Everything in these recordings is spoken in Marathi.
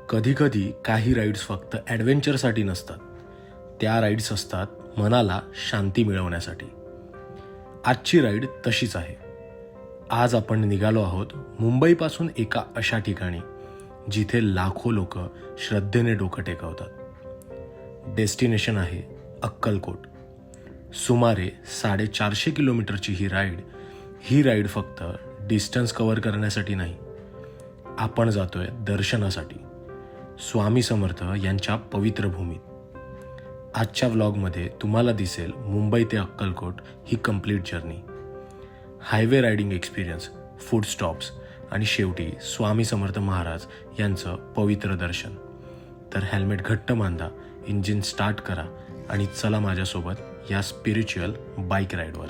कधीकधी काही राईड्स फक्त ॲडव्हेंचरसाठी नसतात, त्या राईड्स असतात मनाला शांती मिळवण्यासाठी. आजची राईड तशीच आहे. आज आपण निघालो आहोत मुंबईपासून एका अशा ठिकाणी जिथे लाखो लोक श्रद्धेने डोकं टेकवतात. डेस्टिनेशन आहे अक्कलकोट. सुमारे 450 किलोमीटरची ही राईड फक्त डिस्टन्स कव्हर करण्यासाठी नाही, आपण जातोय दर्शनासाठी, स्वामी समर्थ यांच्या पवित्र भूमीत. आजच्या व्लॉगमध्ये तुम्हाला दिसेल मुंबई ते अक्कलकोट ही complete journey, highway riding experience, food stops आणि शेवटी स्वामी समर्थ महाराज यांचं पवित्र दर्शन. तर हेल्मेट घट्ट बांधा, इंजिन स्टार्ट करा आणि चला माझ्यासोबत या स्पिरिच्युअल बाईक राईडवर.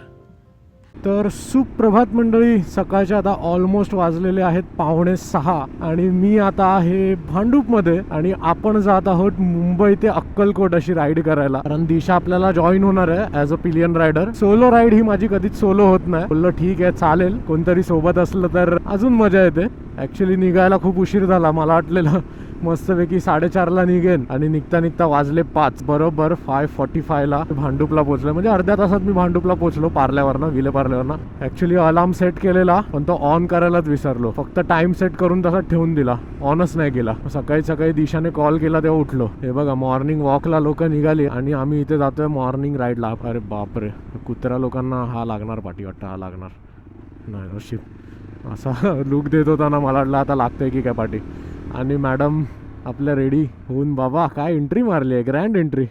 तर सुप्रभात मंडळी, सकाळचे आता ऑलमोस्ट वाजलेले आहेत 5:45 आणि मी आता आहे भांडूपमध्ये आणि आपण जात आहोत मुंबई ते अक्कलकोट अशी राईड करायला. कारण दिशा आपल्याला जॉईन होणार आहे as a pillion rider. Solo ride ही माझी कधीच सोलो होत नाही. बोललो ठीक आहे चालेल, कोणतरी सोबत असलं तर अजून मजा येते. ॲक्च्युली निघायला खूप उशीर झाला. मला वाटलेलं मस्तपैकी 4:30ला निघेन आणि निघता निघता वाजले 5. बरोबर 5:45ला भांडूपला पोहोचलो. म्हणजे अर्ध्या तासात मी भांडूपला पोहोचलो पार्ल्यावरनं, विले पार्ल्यावरनं. ॲक्च्युली अलार्म सेट केलेला पण तो ऑन करायलाच विसरलो. फक्त टाइम सेट करून तसा ठेवून दिला, ऑनच नाही केला. सकाळी दिशाने कॉल केला तेव्हा उठलो. हे बघा मॉर्निंग वॉकला लोक निघाली आणि आम्ही इथे जातोय मॉर्निंग राईडला. अरे बापरे, कुत्र्या लोकांना हा लागणार पाठी, वाटतं हा लागणार नाही. नशीब असा लुक देत होता ना, मला वाटलं आता लागतंय की काय पाठी. आणि मॅडम आपल्या रेडी होऊन, बाबा काय एंट्री मारली आहे, ग्रँड एंट्री.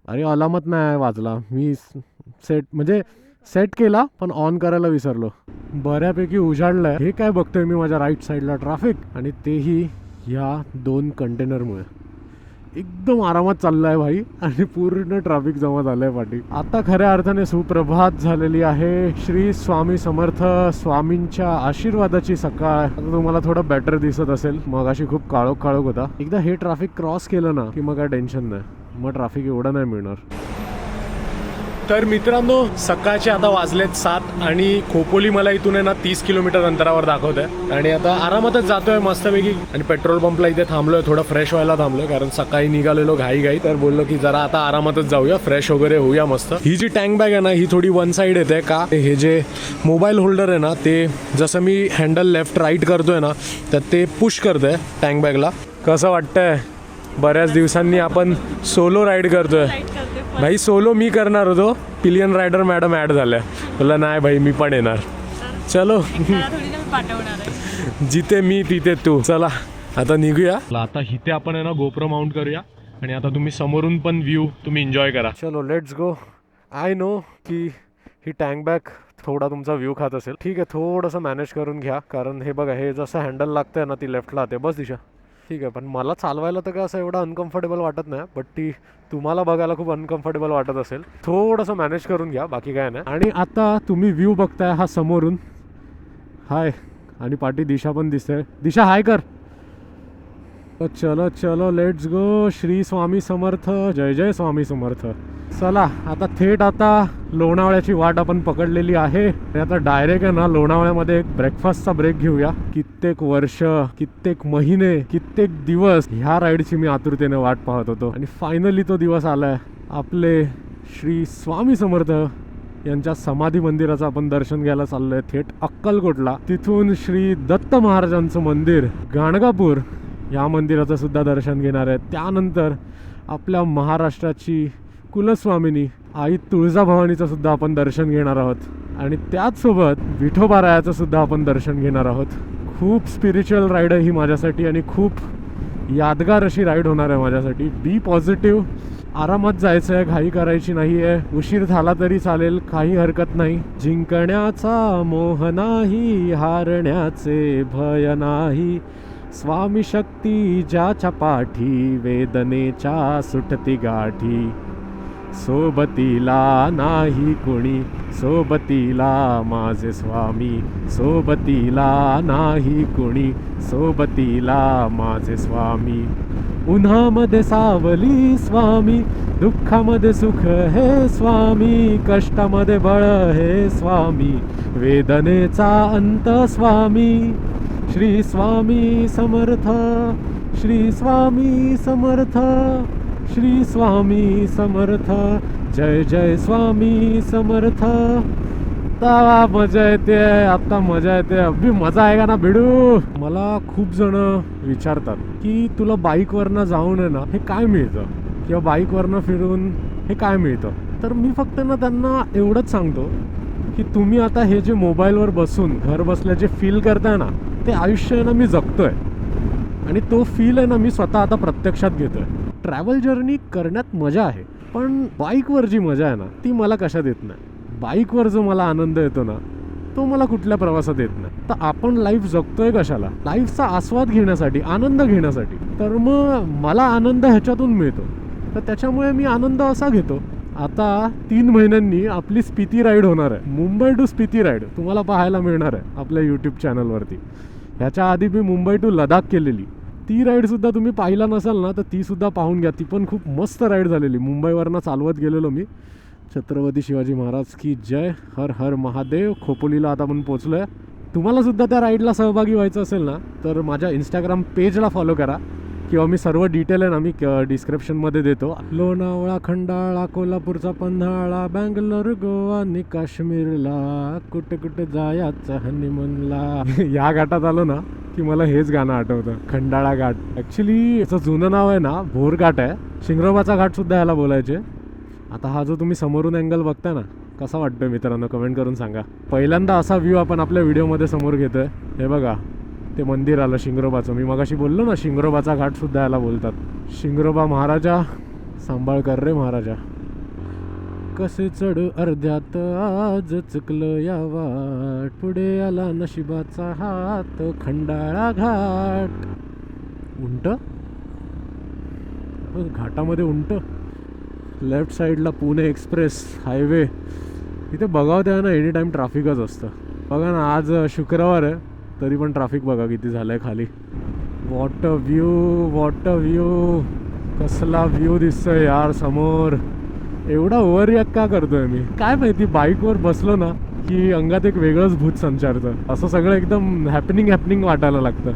अरे अलामत नाही वाजला, मी सेट केला पण ऑन करायला विसरलो. बऱ्यापैकी उजाडलंय. हे काय बघतोय मी माझ्या राईट साईडला ट्रॅफिक, आणि तेही ह्या 2 कंटेनरमुळे. एकदम आरामात चाललाय भाई आणि पूर्ण ट्रॅफिक जमा झालंय पाठी. आता खऱ्या अर्थाने सुप्रभात झालेली आहे. श्री स्वामी समर्थ स्वामींच्या आशीर्वादाची सकाळ. आता तुम्हाला थोडं बेटर दिसत असेल. मग अशी खूप काळोख होता. एकदा हे ट्रॅफिक क्रॉस केलं ना की मग काय टेन्शन नाही, मग ट्रॅफिक एवढं नाही मिळणार. तर मित्रांनो, सकाळचे आता वाजलेत 7 आणि खोपोली मला इथून आहे ना 30 किलोमीटर अंतरावर दाखवत आहे. आणि आता आरामातच जातोय मस्तपैकी. आणि पेट्रोल पंपला इथे थांबलोय, थोडं फ्रेश व्हायला थांबलोय कारण सकाळी निघालेलो घाई. तर बोललो की जरा आता आरामातच जाऊया, फ्रेश वगैरे होऊया मस्त. ही जी टँक बॅग आहे ना ही थोडी वन साइड येते का, हे जे मोबाईल होल्डर आहे ना ते जसं मी हँडल लेफ्ट राईट करतोय ना तर ते पुश करतंय टँक बॅगला. कसं वाटतंय, बऱ्याच दिवसांनी आपण सोलो राईड करतोय. भाई सोलो मी करणार होतो, पिलियन रायडर मॅडम ॲड झाल्या. बोला नाही भाई मी पण येणार. चलो जिथे मी तिथे तू. चला आता निघूया. आता इथे आपण आहे ना गोप्रो माउंट करूया आणि आता तुम्ही समोरून पण व्ह्यू तुम्ही एन्जॉय करा. चलो लेट्स गो. आय नो की ही टँक बॅग थोडा तुमचा व्ह्यू खात असेल. ठीक आहे, थोडंसं मॅनेज करून घ्या. कारण हे बघा, हे जसं हँडल लागतंय ना ती लेफ्टला आहे. बस दिशा ठीक आहे. पण मला चालवायला तर काय असं एवढं अनकम्फर्टेबल वाटत नाही, बट ती तुम्हाला बघायला खूप अनकम्फर्टेबल वाटत असेल. थोडंसं मॅनेज करून घ्या, बाकी काय नाही. आणि आता तुम्ही व्ह्यू बघताय हा समोरून. हाय, आणि पाठी दिशा पण दिसते. दिशा हाय कर. चलो लेट्स गो. श्री स्वामी समर्थ, जय जय स्वामी समर्थ. चला आता थेट आता लोणावळ्याची वाट आपण पकडलेली आहे. आता डायरेक्ट आहे ना लोणावळ्यामध्ये एक ब्रेकफास्टचा ब्रेक घेऊया. कित्येक वर्ष, कित्येक महिने, कित्येक दिवस ह्या राईडची मी आतुरतेने वाट पाहत होतो आणि फायनली तो दिवस आलाय. आपले श्री स्वामी समर्थ यांच्या समाधी मंदिराचं आपण दर्शन घ्यायला चाललोय थेट अक्कलकोटला. तिथून श्री दत्त महाराजांचं मंदिर गाणगापूर या मंदिराचं सुद्धा दर्शन घेणार आहे. त्यानंतर आपल्या महाराष्ट्राची कुलस्वामिनी आई तुळजाभवानीचं सुद्धा आपण दर्शन घेणार आहोत आणि त्याचसोबत विठोबारायाचं सुद्धा आपण दर्शन घेणार आहोत. खूप स्पिरिच्युअल राईड आहे ही माझ्यासाठी आणि खूप यादगार अशी राईड होणार आहे माझ्यासाठी. बी पॉझिटिव्ह, आरामात जायचं आहे, घाई करायची नाही आहे. उशीर झाला तरी चालेल, काही हरकत नाही. जिंकण्याचा मोह नाही, हारण्याचे भय नाही. स्वामी शक्ती ज्याच्या पाठी, वेदनेच्या सुटती गाठी. सोबतीला नाही कुणी, सोबतीला माझे स्वामी. सोबतीला नाही कुणी, सोबतीला माझे स्वामी. उन्हामध्ये सावली स्वामी, दुःखामध्ये सुख हे स्वामी. कष्टामध्ये बळ हे स्वामी, वेदनेचा अंत स्वामी. श्री स्वामी समर्थ श्री स्वामी समर्थ, श्री स्वामी समर्थ, जय जय स्वामी समर्थ. आता मजा येते, आता मजा येते. अगदी मजा आहे का ना भिडू. मला खूप जण विचारतात की तुला बाईकवरनं जाऊन आहे ना हे काय मिळतं, किंवा बाईकवरनं फिरून हे काय मिळतं. तर मी फक्त ना त्यांना एवढंच सांगतो की तुम्ही आता हे जे मोबाईलवर बसून घर बसल्या जे फील करताय ना ते आयुष्य आहे ना मी जगतोय, आणि तो फील आहे ना मी स्वतः आता प्रत्यक्षात घेतोय. ट्रॅव्हल जर्नी करण्यात मजा आहे, पण बाईकवर जी मजा आहे ना ती मला कशात येत नाही. बाईकवर जो मला आनंद येतो ना तो मला कुठल्या प्रवासात येत नाही. तर आपण लाईफ जगतोय कशाला? लाईफचा आस्वाद घेण्यासाठी, आनंद घेण्यासाठी. तर मग मला आनंद ह्याच्यातून मिळतो, तर त्याच्यामुळे मी आनंद असा घेतो. आता 3 महिन्यांनी आपली स्पिती राईड होणार आहे, मुंबई टू स्पिती राईड तुम्हाला पाहायला मिळणार आहे आपल्या यूट्यूब चॅनलवरती. ह्याच्या आधी मी मुंबई टू लडाख केलेली, ती राईडसुद्धा तुम्ही पाहिला नसाल ना तर तीसुद्धा पाहून घ्या. ती पण खूप मस्त राईड झालेली. मुंबईवरनं चालवत गेलेलो मी. छत्रपती शिवाजी महाराज की जय, हर हर महादेव. खोपोलीला आता आपण पोचलो आहे. तुम्हाला सुद्धा त्या राईडला सहभागी व्हायचं असेल ना तर माझ्या इंस्टाग्राम पेजला फॉलो करा, किंवा मी सर्व डिटेल आहे ना मी डिस्क्रिप्शनमध्ये देतो. लोणावळा, खंडाळा, कोल्हापूरचा पन्हाळा, बँगलोर, गोवा आणि काश्मीरला, कुठे कुठे जायचं हनीमूनला. या घाटात आलो ना की मला हेच गाणं आठवतं, खंडाळा घाट. ॲक्च्युली याचं जुनं नाव आहे ना भोर घाट आहे. शिंगरोबाचा घाट सुद्धा याला बोलायचे. आता हा जो तुम्ही समोरून अँगल बघताय ना कसा वाटतोय मित्रांनो कमेंट करून सांगा. पहिल्यांदा असा व्ह्यू आपण आपल्या व्हिडिओमध्ये समोर घेतोय. हे बघा ते मंदिर आलं शिंगरोबाचं. मी मगाशी बोललो ना शिंगरोबाचा घाट सुद्धा याला बोलतात. शिंगरोबा महाराजा, सांभाळ कर रे महाराजा. कसे चढू अर्ध्यात आज चुकलं या वाट, पुढे आला नशिबाचा हात, खंडाळा घाट. उंट घाटामध्ये उंट. लेफ्ट साईडला पुणे एक्सप्रेस हायवे. इथे बघावं त्या ना एनी टाईम ट्रॅफिकच असतं. बघा ना आज शुक्रवार आहे तरी पण ट्रॅफिक बघा किती झालं आहे खाली. What a view, what a view. कसला व्ह्यू दिसतोय यार समोर. एवढा ओव्हर रिॲक्ट का करतोय मी काय माहिती. बाईकवर बसलो ना की अंगात एक वेगळंच भूत संचारतं. असं सगळं एकदम हॅपनिंग वाटायला लागतं.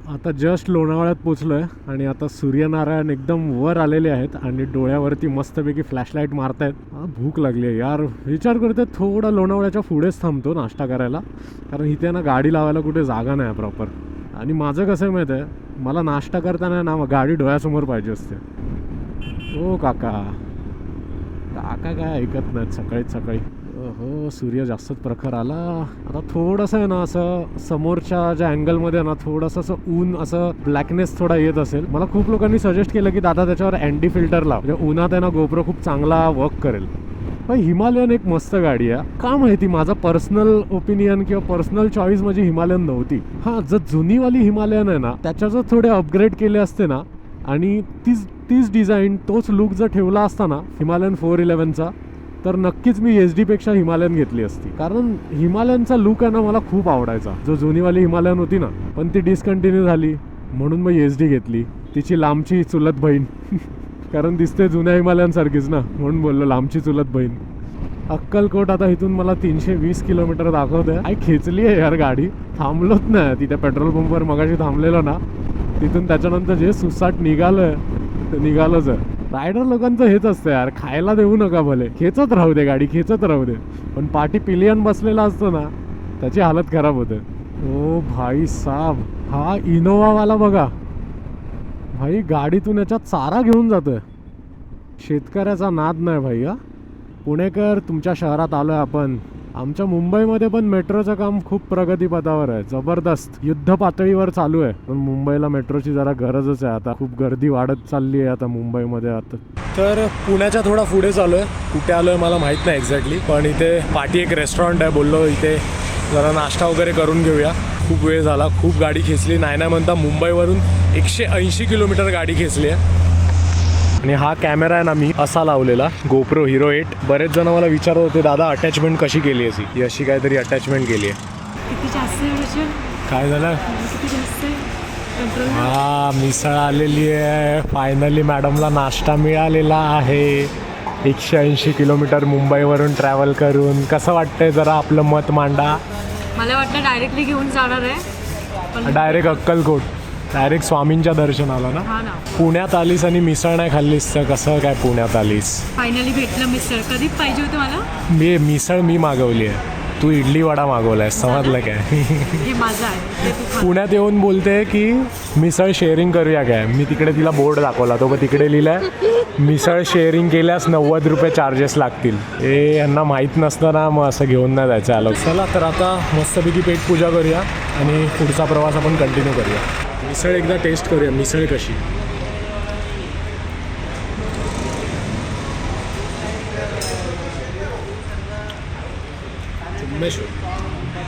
आता जस्ट लोणावळ्यात पोचलो आहे आणि आता सूर्यनारायण एकदम वर आलेले आहेत आणि डोळ्यावरती मस्तपैकी फ्लॅशलाईट मारतायत. भूक लागली आहे यार. विचार करते थोडा लोणावळ्याच्या पुढेच थांबतो नाश्ता करायला, कारण इथे ना गाडी लावायला कुठे जागा नाही प्रॉपर. आणि माझं कसं आहे माहिती आहे, मला नाश्ता करताना ना गाडी डोळ्यासमोर पाहिजे असते. ओ काका काय ऐकत नाहीत सकाळी. हो सूर्य जास्तच प्रखर आला. आता थोडंसं आहे ना असं समोरच्या ज्या अँगलमध्ये ना थोडंसं असं ऊन, असं ब्लॅकनेस थोडा येत असेल. मला खूप लोकांनी सजेस्ट केलं की दादा त्याच्यावर अँटी फिल्टर लाव, म्हणजे उन्हात आहे ना गोप्रो खूप चांगला वर्क करेल. पण हिमालयन एक मस्त गाडी आहे. का माहिती, माझा पर्सनल ओपिनियन किंवा पर्सनल चॉईस माझी हिमालयन नव्हती. हां जर जुनीवाली हिमालयन आहे ना त्याच्या जर थोडे अपग्रेड केले असते ना आणि तीच डिझाईन तोच लुक जर ठेवला असता ना हिमालयन 411चा तर नक्कीच मी SD पेक्षा हिमालयन घेतली असती. कारण हिमालयनचा लुक आहे ना मला खूप आवडायचा, जो जुनीवाली हिमालयन होती ना. पण ती डिस्कंटिन्यू झाली म्हणून मग SD घेतली. तिची लांबची चुलत बहीण कारण दिसते जुन्या हिमालयनसारखीच ना, म्हणून बोललो लांबची चुलत बहीण. अक्कलकोट आता इथून मला 320 किलोमीटर दाखवते. आई खेचली आहे यार गाडी. थांबलोच नाही तिथे पेट्रोल पंपवर मगाशी थांबलेलो ना तिथून त्याच्यानंतर जे सुसाट निघालं ते निघालंच आहे. रायडर लोकांचं हेच असतं यार, खायला देऊ नका भले, खेचत राहू दे गाडी, खेचत राहू दे. पण पाठी पिलियन बसलेला असतो ना त्याची हालत खराब होते. ओ भाई साहब, हा इनोवावाला बघा भाई गाडीतून याच्यात चारा घेऊन जातोय. शेतकऱ्याचा नाद नाही भाई. हा पुणेकर तुमच्या शहरात आलोय आपण. आमच्या मुंबईमध्ये पण मेट्रोचं काम खूप प्रगतीपथावर आहे, जबरदस्त युद्ध पातळीवर चालू आहे. पण मुंबईला मेट्रोची जरा गरजच आहे आता. खूप गर्दी वाढत चालली आहे आता मुंबईमध्ये. आता तर पुण्याच्या थोडा पुढे चालू आहे. कुठे आलो आहे मला माहीत नाही एक्झॅक्टली, पण इथे पाठी एक रेस्टॉरंट आहे. बोललो इथे जरा नाश्ता वगैरे करून घेऊया. खूप वेळ झाला, खूप गाडी खेचली. नाही म्हणता मुंबईवरून 180 किलोमीटर गाडी खेचली आहे. आणि हा कॅमेरा आहे ना मी असा लावलेला गोप्रो हिरो 8. बरेच जण मला विचारत होते दादा अटॅचमेंट कशी केली आहे. ही अशी काहीतरी अटॅचमेंट केली आहे. किती जास्त आहे काय झालं? किती जास्त आहे. हा मिसळ आलेली आहे फायनली. मॅडमला नाश्ता मिळालेला आहे. 180 किलोमीटर मुंबईवरून ट्रॅव्हल करून. कसं वाटतंय जरा आपलं मत मांडा. मला वाटलं डायरेक्टली घेऊन जाणार आहे पण डायरेक्ट अक्कलकोट. डायरेक्ट स्वामींच्या दर्शनाला ना. हा ना. पुण्यात आलीस आणि मिसळ नाही खाल्लीस तर कसं काय पुण्यात आलीस. फायनली भेटलं मिसळ. कधी पाहिजे होतं मला. मिसळ मी मागवली आहे, तू इडली वडा मागवलाय, समजलं काय. हे माझं आहे ते तू खा. पुण्यात येऊन बोलते की मिसळ शेअरिंग करूया काय. मी तिकडे तिला बोर्ड दाखवला, तो तिकडे लिहिलाय मिसळ शेअरिंग केल्यास 90 रुपये चार्जेस लागतील. हे यांना माहीत नसतं ना, मग असं घेऊन नाही जायचं आलो. चला तर आता मस्तपैकी पेट पूजा करूया आणि पुढचा प्रवास आपण कंटिन्यू करूया. मिसळ एकदा टेस्ट करूया, मिसळ कशी.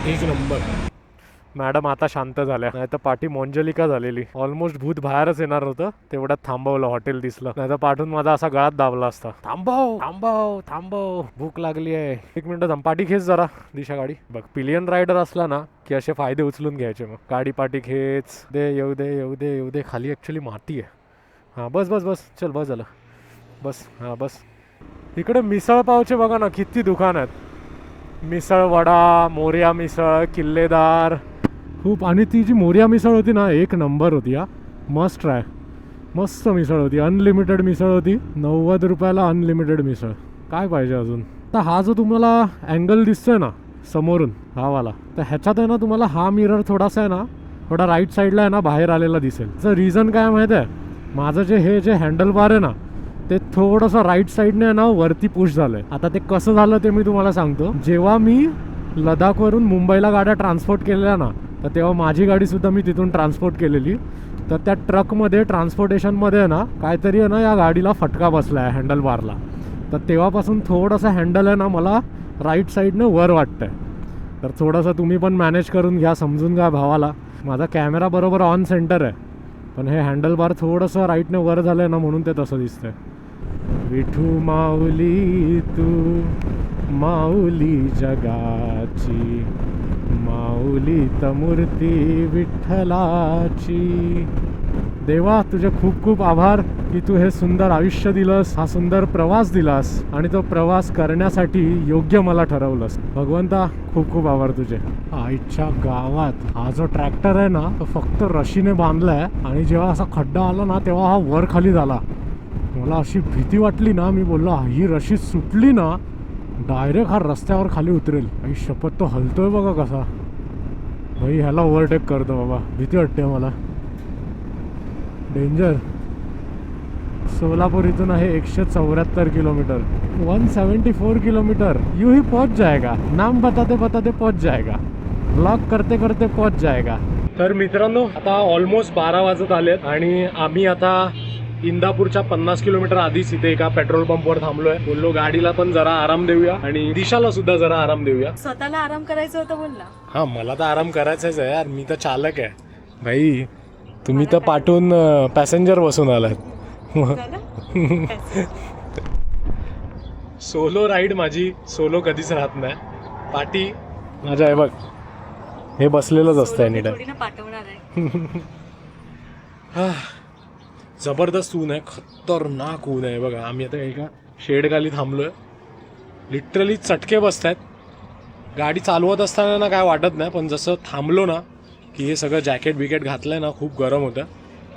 एक नंबर. मॅडम आता शांत झाल्या, नाही तर पाठी मोंजलिका झालेली. ऑलमोस्ट भूत बाहेरच येणार होतं, तेवढ्यात थांबवलं, हॉटेल दिसलं, नाही तर पाठून माझा असा गळात दाबला असता. थांबव थांबव थांबव, भूक लागली आहे. एक मिनिट थांब, पाठी खेच जरा दिशा गाडी. बघ पिलियन रायडर असला ना की असे फायदे उचलून घ्यायचे. मग गाडी पाठी खेच दे, येऊ दे येऊ दे येऊ दे. खाली ॲक्च्युली माती आहे. हां बस बस बस, चल बस झालं बस. हां बस. इकडे मिसळ पावचे बघा ना किती दुकान आहेत. मिसळ वडा, मोर्या मिसळ, किल्लेदार खूप. आणि ती जी मोर्या मिसळ होती ना एक नंबर होती. हा मस्ट ट्राय. मस्त मिसळ होती, अनलिमिटेड मिसळ होती. 90 रुपयाला अनलिमिटेड मिसळ. काय पाहिजे अजून. तर हा जो तुम्हाला अँगल दिसतोय ना समोरून, हा वाला, तर ह्याच्यात आहे ना तुम्हाला हा मिरर थोडासा आहे ना, थोडा राईट साईडला आहे ना बाहेर आलेला दिसेल. त्याचं रिझन काय माहिती आहे, माझं जे हँडल बार आहे ना ते थोडंसं राईट साईडने ना वरती पुश झालंय. आता ते कसं झालं ते मी तुम्हाला सांगतो. जेव्हा मी लडाखवरून मुंबईला गाड्या ट्रान्सपोर्ट केलेल्या ना, तर तेव्हा माझी गाडीसुद्धा मी तिथून ट्रान्सपोर्ट केलेली. तर त्या ट्रकमध्ये ट्रान्सपोर्टेशनमध्ये ना काहीतरी आहे ना या गाडीला फटका बसला आहे हँडल बारला. तर तेव्हापासून थोडंसं हँडल आहे ना मला राईट साईडनं वर वाटतं आहे. तर थोडंसं तुम्ही पण मॅनेज करून घ्या, समजून घ्या भावाला. माझा कॅमेरा बरोबर ऑन सेंटर आहे, पण हे हँडल बार थोडंसं राईटने वर झालं आहे ना म्हणून ते तसं दिसतंय. विठू माऊली तू माऊली जगाची, माऊली तमूर्ती विठ्ठलाची. देवा तुझे खूप खूप आभार की तू हे सुंदर आयुष्य दिलंस, हा सुंदर प्रवास दिलास आणि तो प्रवास करण्यासाठी योग्य मला ठरवलंस. भगवंता खूप खूप आभार तुझे. आईच्या गावात हा जो ट्रॅक्टर आहे ना तो फक्त रशीने बांधलाय आणि जेव्हा असा खड्डा आला ना तेव्हा हा वर खाली झाला. मला अशी भीती वाटली ना, मी बोललो ही रशी सुटली ना डायरेक्ट हा रस्त्यावर खाली उतरेल. आई शपथ, तो हलतोय बघा कसा. भाई ह्याला ओव्हरटेक करतो बाबा, भीती वाटते मला. डेंजर. सोलापूर इथून आहे 174 किलोमीटर, 174 किलोमीटर. यू ही पहुंच जाएगा, नाम बताते बताते पहुंच जाएगा, ब्लॉक करते करते पहुंच जाएगा. तर मित्रांनो आता ऑलमोस्ट 12 वाजत आलेत आणि आम्ही आता इंदापूरच्या 50 किलोमीटर आधीच इथे एका पेट्रोल पंपवर थांबलोय. बोललो गाडीला पण जरा आराम देऊया आणि दिशाला सुद्धा जरा आराम देऊया. स्वतःला आराम करायचं होतं बोलला. हा मला तर आराम करायचाच आहे यार, मी तर चालक आहे भाई. तुम्ही तर पाठवून पॅसेंजर बसून आलात. सोलो राईड माझी सोलो कधीच राहत नाही. पाठी माझ्या आहे बघ, हे बसलेलंच असतं एनी टाइम. पाठवणार आहे. जबरदस्त ऊन आहे, खतरनाक ऊन आहे बघा. आम्ही आता एका शेड खाली थांबलोय. लिटरली चटके बसत आहेत. गाडी चालवत असताना ना काय वाटत नाही, पण जसं थांबलो ना की हे सगळं जॅकेट बिकेट घातलंय ना खूप गरम होतं.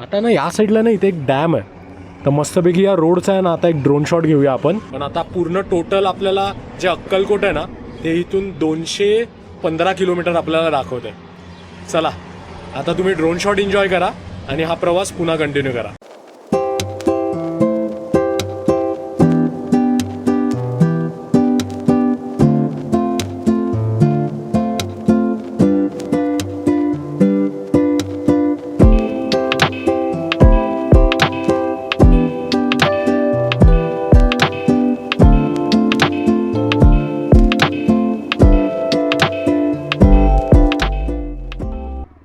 आता ना या साईडला ना इथे एक डॅम आहे, तर मस्तपैकी या रोडचा आहे ना आता एक ड्रोन शॉट घेऊया आपण. पण आता पूर्ण टोटल आपल्याला जे अक्कलकोट आहे ना ते इथून 215 किलोमीटर आपल्याला दाखवत आहे. चला आता तुम्ही ड्रोन शॉट एन्जॉय करा आणि हा प्रवास पुन्हा कंटिन्यू करा.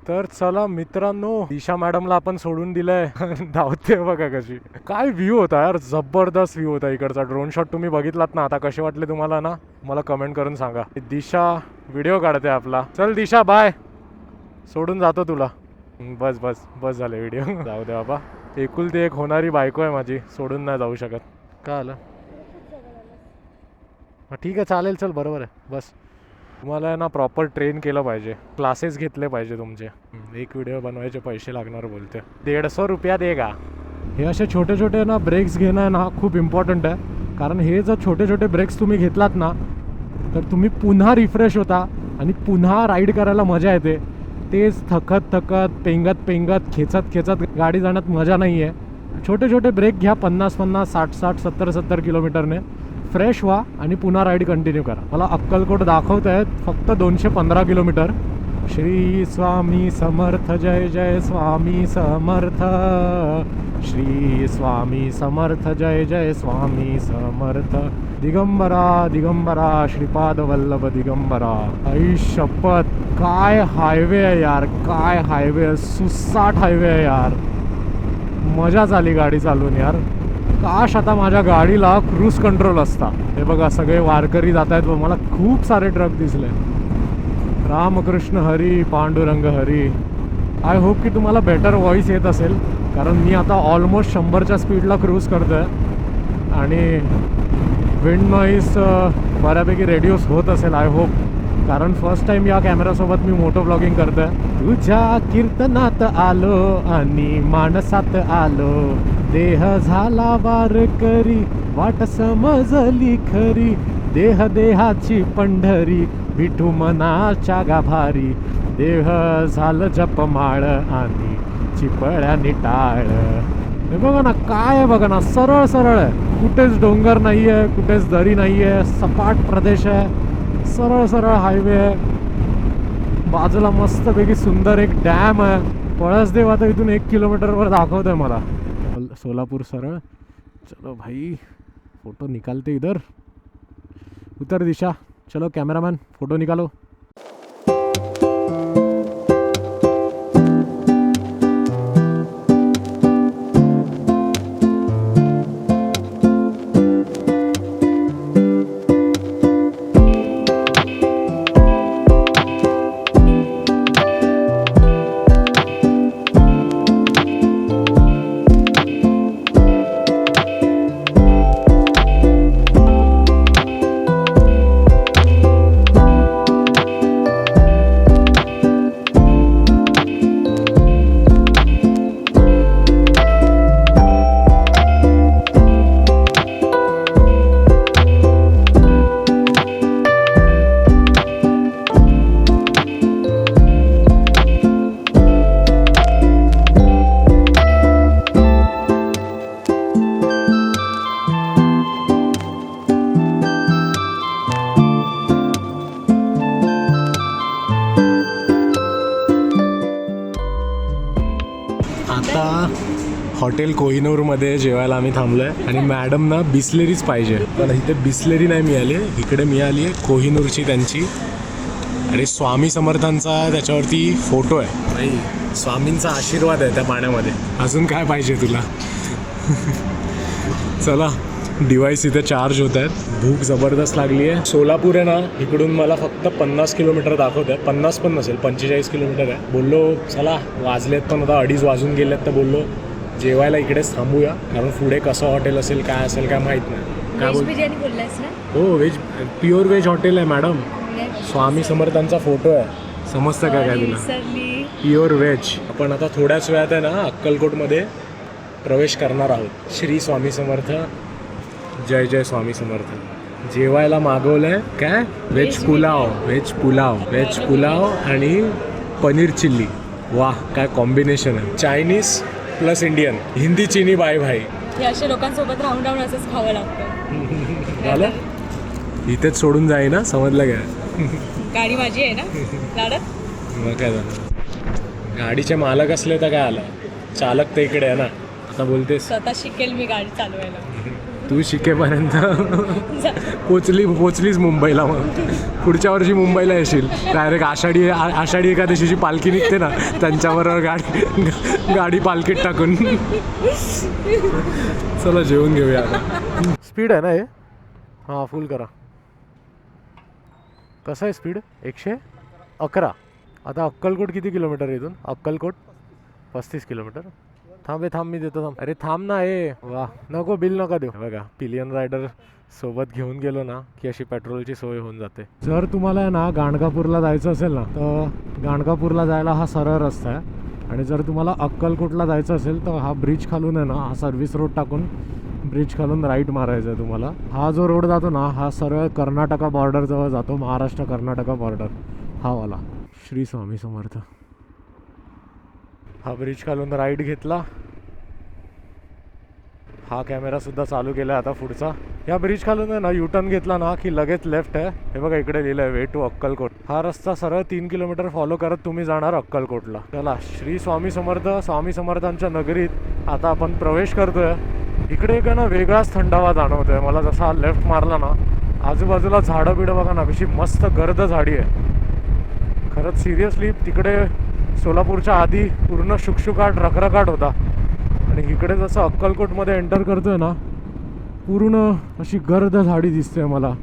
तर चला मित्रांनो, दिशा मॅडमला आपण सोडून दिलंय. धावते बघा कशी. काय व्ह्यू होता यार, जबरदस्त व्ह्यू होता इकडचा. ड्रोन शॉट तुम्ही बघितलात ना, आता कसे वाटले तुम्हाला ना मला कमेंट करून सांगा. दिशा व्हिडिओ काढते आपला. चल दिशा बाय, सोडून जातो तुला. बस बस बस झाले व्हिडिओ. जाऊ दे बाबा, एकुलती एक होणारी बायको आहे माझी, सोडून नाही जाऊ शकत. काय आलं ठीक आहे चालेल, चल बरोबर आहे बस. तुम्हाला आहे ना प्रॉपर ट्रेन केलं पाहिजे, क्लासेस घेतले पाहिजे तुमचे. एक व्हिडिओ बनवायचे पैसे लागणार बोलते. 150 रुपया देगा. हे असे छोटे छोटे ना ब्रेक्स घेणं ना खूप इम्पॉर्टंट आहे. कारण हे जर छोटे छोटे ब्रेक्स तुम्ही घेतलात ना तर तुम्ही पुन्हा रिफ्रेश होता आणि पुन्हा राईड करायला मजा येते. तेच थकत पेंगत खेचत गाडी जाण्यात मजा नाही आहे. छोटे छोटे ब्रेक घ्या, 50-50, 60-60, 70-70 किलोमीटरने. फ्रेश व्हा आणि पुन्हा राईड कंटिन्यू करा. मला अक्कलकोट दाखवत आहेत फक्त 215 किलोमीटर. श्री स्वामी समर्थ, जय जय स्वामी समर्थ. श्री स्वामी समर्थ, जय जय स्वामी समर्थ. दिगंबरा दिगंबरा श्रीपाद वल्लभ दिगंबरा. आई शपथ, काय हायवे आहे यार, काय हायवे, सुसाट हायवे आहे यार. मजाच आली गाडी चालवून यार. काश आता माझ्या गाडीला क्रूज कंट्रोल असता. हे बघा सगळे वारकरी जात आहेत, मला खूप सारे ट्रक दिसले. रामकृष्ण हरी, पांडुरंग हरी. आय होप की तुम्हाला बेटर व्हॉइस येत असेल, कारण मी आता ऑलमोस्ट 100च्या स्पीडला क्रूज करतो आहे आणि विंड नॉईस बऱ्यापैकी रेड्यूस होत असेल आय होप. कारण फर्स्ट टाइम या कॅमेरासोबत मी मोटो ब्लॉगिंग करतो आहे. तुझ्या कीर्तनात आलो आणि माणसात आलो, देह झाला वारकरी, वाट समजली खरी, देह देहाची पंढरी, विठू मनाच्या गाभारी, देह झालं जपमाळ आणि चिपळ्याने टाळ. हे बघा ना काय आहे, बघा ना सरळ सरळ आहे. कुठेच डोंगर नाही आहे, कुठेच दरी नाही आहे, सपाट प्रदेश आहे, सरळ सरळ हायवे आहे. बाजूला मस्तपैकी सुंदर एक डॅम आहे. पळसदेव आता इथून 1 किलोमीटरवर दाखवत आहे मला. सोलापूर सरळ. चलो भाई फोटो निकालते इधर. उत्तर दिशा. चलो कैमरामैन फोटो निकालो. हॉटेल कोहिनूरमध्ये जेवायला आम्ही थांबलो आहे आणि मॅडम ना बिस्लेरीच पाहिजे, पण इथे बिस्लेरी नाही मिळाली. इकडे मिळाली आहे कोहिनूरची त्यांची. आणि स्वामी समर्थांचा त्याच्यावरती फोटो आहे. भाई स्वामींचा आशीर्वाद आहे त्या पाण्यामध्ये. अजून काय पाहिजे तुला. चला डिव्हाइस इथे चार्ज होत आहेत. भूक जबरदस्त लागली आहे. सोलापूर आहे ना इकडून मला फक्त 50 किलोमीटर दाखवत आहे. 50 पण नसेल, 45 किलोमीटर आहे. बोललो चला वाजलेत पण आता 2:30 वाजून गेलेत, तर बोललो जेवायला इकडेच थांबूया, कारण पुढे कसं हॉटेल असेल काय माहीत नाही. काय बोल बिर्याणी बोललास ना? हो व्हेज, प्युअर व्हेज हॉटेल आहे मॅडम. स्वामी समर्थांचा फोटो आहे. समजतं काय काय तुला? Pure veg. आपण आता थोड्याच वेळात आहे ना अक्कलकोटमध्ये प्रवेश करणार आहोत. श्री स्वामी समर्थ, जय जय स्वामी समर्थ. जेवायला मागवलंय काय व्हेज पुलाव आणि पनीर चिल्ली. वाह काय कॉम्बिनेशन आहे. चायनीज प्लस इंडियन, हिंदी चीनी बाय भाई. हे अशा लोकांसोबत राहून राहून असंच खावं लागतं. झालं इथेच सोडून जाई ना, समजलं काय? गाडी माझी आहे ना लाडत. मग काय झालं, गाडीचे मालक असले तर काय आलं, चालक तर इकडे आहे ना. आता बोलतेस स्वतः शिकेल मी गाडी चालवायला. तू शिकेपर्यंत पोचलीस मुंबईला. मग पुढच्या वर्षी मुंबईला येशील डायरेक्ट. आषाढी एकादशीची पालखी निघते ना, त्यांच्याबरोबर गाडी पालखीत टाकून. चला जेवून घेऊया आता. स्पीड आहे ना हे? हां फुल करा. कसं आहे स्पीड? 111. आता अक्कलकोट किती किलोमीटर आहे इथून? अक्कलकोट 35 किलोमीटर. थांब मी देतो थांब. अरे थांब ना. वा नको, बिल नका देऊ. बघा पिलियन रायडर सोबत घेऊन गेलो ना की अशी पेट्रोलची सोय होऊन जाते. जर तुम्हाला ना गाणगापूरला जायचं असेल ना तर गाणगापूरला जायला हा सरळ रस्ता आहे, आणि जर तुम्हाला अक्कलकोटला जायचं असेल तर हा ब्रिज खालून आहे ना, हा सर्व्हिस रोड टाकून ब्रिज खालून राईट मारायचं आहे तुम्हाला. हा जो रोड जातो ना हा सरळ कर्नाटका बॉर्डर जवळ जातो, महाराष्ट्र कर्नाटका बॉर्डर हा वाला. श्री स्वामी समर्थ. हा ब्रिज खालून राईट घेतला. हा कॅमेरा सुद्धा चालू केला आता पुढचा. या ब्रिज खालून आहे ना युटर्न घेतला ना की लगेच लेफ्ट आहे. हे बघा इकडे लिहिलं आहे वे टू अक्कलकोट. हा रस्ता सरळ 3 किलोमीटर फॉलो करत तुम्ही जाणार अक्कलकोटला. चला श्री स्वामी समर्थ, स्वामी समर्थांच्या नगरीत आता आपण प्रवेश करतोय. इकडे एक ना वेगळाच थंडावा जाणवतोय मला. जसा लेफ्ट मारला ना आजूबाजूला झाडं बिडं बघा ना कशी मस्त गर्द झाडी आहे. खरंच सिरियसली तिकडे सोलापूरच्या आधी पूर्ण शुकशुकाट रखरखाट होता, आणि इकडे जसं अक्कलकोटमध्ये एंटर करतोय ना पूर्ण अशी गर्द झाडी दिसते मला.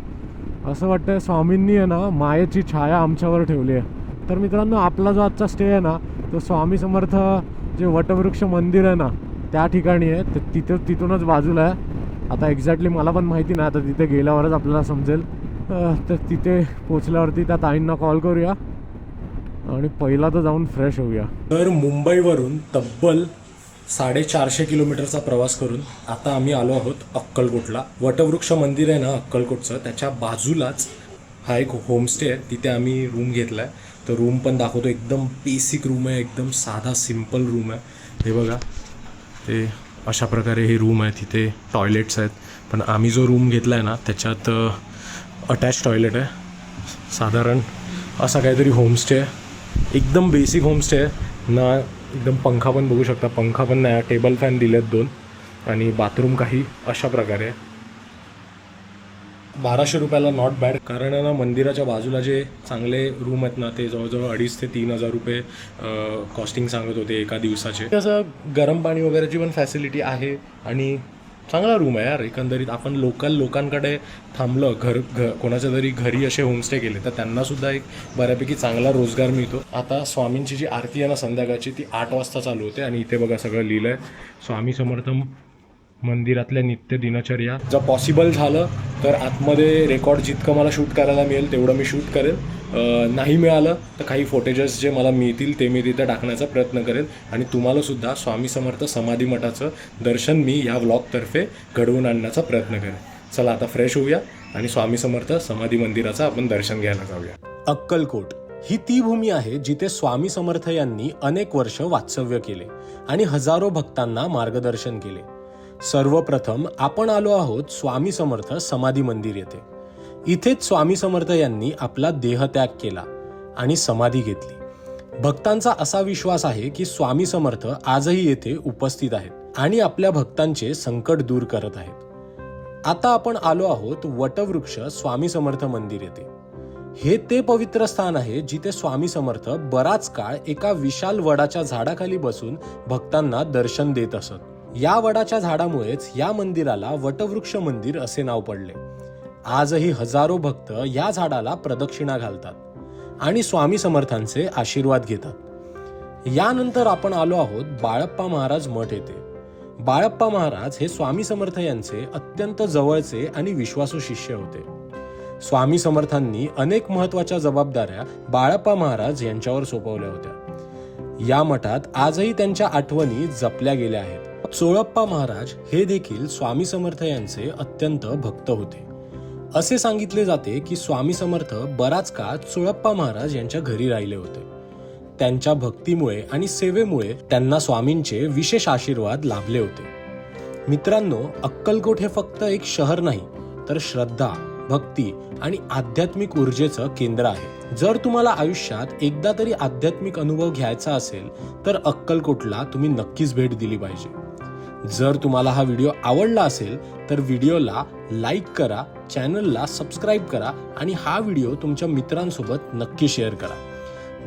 असं वाटतंय स्वामींनी आहे ना मायेची छाया आमच्यावर ठेवली आहे. तर मित्रांनो आपला जो आजचा स्टे आहे ना तो स्वामी समर्थ जे वटवृक्ष मंदिर आहे ना त्या ठिकाणी आहे. तर तिथूनच बाजूला आहे. आता एक्झॅक्टली मला पण माहिती नाही, आता तिथे गेल्यावरच आपल्याला समजेल. तर तिथे पोचल्यावरती त्या ताईंना कॉल करूया आणि पहिला तर जाऊन फ्रेश होऊया. तर मुंबईवरून तब्बल 450 किलोमीटरचा प्रवास करून आता आम्ही आलो आहोत अक्कलकोटला. वटवृक्ष मंदिर आहे ना अक्कलकोटचं, त्याच्या बाजूलाच हा एक होमस्टे आहे. तिथे आम्ही रूम घेतला आहे. तर रूम पण दाखवतो. एकदम बेसिक रूम आहे, एकदम साधा सिम्पल रूम आहे. हे बघा ते अशा प्रकारे हे रूम आहे. तिथे टॉयलेट्स आहेत, पण आम्ही जो रूम घेतला आहे ना त्याच्यात अटॅच टॉयलेट आहे. साधारण असा काहीतरी होमस्टे आहे. एकदम बेसिक होमस्टे आहे ना. एकदम पंखा पण बघू शकता, पंखा पण नाही, टेबल फॅन दिलेत 2, आणि बाथरूम काही अशा प्रकारे आहे. 1200 रुपयाला नॉट बॅड. कारण ना मंदिराच्या बाजूला जे चांगले रूम आहेत ना ते जवळजवळ 2,500 ते 3,000 रुपये कॉस्टिंग सांगत होते एका दिवसाचे. असं गरम पाणी वगैरेची पण फॅसिलिटी आहे, आणि चांगला रूम आहे यार. एकंदरीत आपण लोकांकडे थांबलं, कोणाच्या तरी घरी असे होमस्टे केले तर त्यांनासुद्धा एक बऱ्यापैकी चांगला रोजगार मिळतो. आता स्वामींची जी आरती आहे ना संध्याकाळची ती 8 वाजता चालू होते, आणि इथे बघा सगळं लिहिलं आहे स्वामी समर्थ मंदिरातल्या नित्य दिनचर्या. जर पॉसिबल झालं तर आतमध्ये रेकॉर्ड जितकं मला शूट करायला मिळेल तेवढं मी शूट करेल. नाही मिळालं तर काही फोटेजेस जे मला मिळतील ते मी तिथे टाकण्याचा प्रयत्न करेल, आणि तुम्हालासुद्धा स्वामी समर्थ समाधी मठाचं दर्शन मी या व्लॉगतर्फे घडवून आणण्याचा प्रयत्न करेन. चला आता फ्रेश होऊया आणि स्वामी समर्थ समाधी मंदिराचं आपण दर्शन घ्यायला जाऊया. अक्कलकोट ही ती भूमी आहे जिथे स्वामी समर्थ यांनी अनेक वर्ष वास्तव्य केले आणि हजारो भक्तांना मार्गदर्शन केले. सर्वप्रथम आपण आलो आहोत स्वामी समर्थ समाधी मंदिर येथे. इथेच स्वामी समर्थ यांनी आपला देहत्याग केला आणि समाधी घेतली. भक्तांचा असा विश्वास आहे की स्वामी समर्थ आजही येथे उपस्थित आहेत आणि आपल्या भक्तांचे संकट दूर करत आहेत. आता आपण आलो आहोत वटवृक्ष स्वामी समर्थ मंदिर येथे. हे ते पवित्र स्थान आहे जिथे स्वामी समर्थ बराच काळ एका विशाल वडाच्या झाडाखाली बसून भक्तांना दर्शन देत असत. या वडाच्या झाडामुळेच या मंदिराला वटवृक्ष मंदिर असे नाव पडले. आजही हजारो भक्त या झाडाला प्रदक्षिणा घालतात आणि स्वामी समर्थांचे आशीर्वाद घेतात. यानंतर आपण आलो आहोत बाळप्पा महाराज मठ येथे. बाळप्पा महाराज हे स्वामी समर्थ यांचे अत्यंत जवळचे आणि विश्वासू शिष्य होते. स्वामी समर्थांनी अनेक महत्वाच्या जबाबदाऱ्या बाळप्पा महाराज यांच्यावर सोपवल्या होत्या. या मठात आजही त्यांच्या आठवणी जपल्या गेल्या आहेत. चोळप्पा महाराज हे देखील स्वामी समर्थ यांचे अत्यंत भक्त होते. असे सांगितले जाते की स्वामी समर्थ बराच काळ चोळप्पा महाराज यांच्या घरी राहिले होते. त्यांच्या भक्तीमुळे आणि सेवेमुळे त्यांना स्वामींचे विशेष आशीर्वाद लाभले होते. मित्रांनो, अक्कलकोट हे फक्त एक शहर नाही तर श्रद्धा, भक्ती आणि आध्यात्मिक ऊर्जेचं केंद्र आहे. जर तुम्हाला आयुष्यात एकदा तरी आध्यात्मिक अनुभव घ्यायचा असेल तर अक्कलकोटला तुम्ही नक्कीच भेट दिली पाहिजे. जर तुम्हाला हा व्हिडिओ आवडला असेल तर व्हिडिओला लाईक करा, चॅनलला सबस्क्राईब करा आणि हा व्हिडिओ तुमच्या मित्रांसोबत नक्की शेअर करा.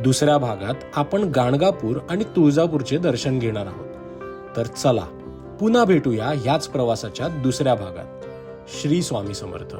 दुसऱ्या भागात आपण गाणगापूर आणि तुळजापूरचे दर्शन घेणार आहोत. तर चला पुन्हा भेटूया याच प्रवासाच्या दुसऱ्या भागात. श्री स्वामी समर्थ.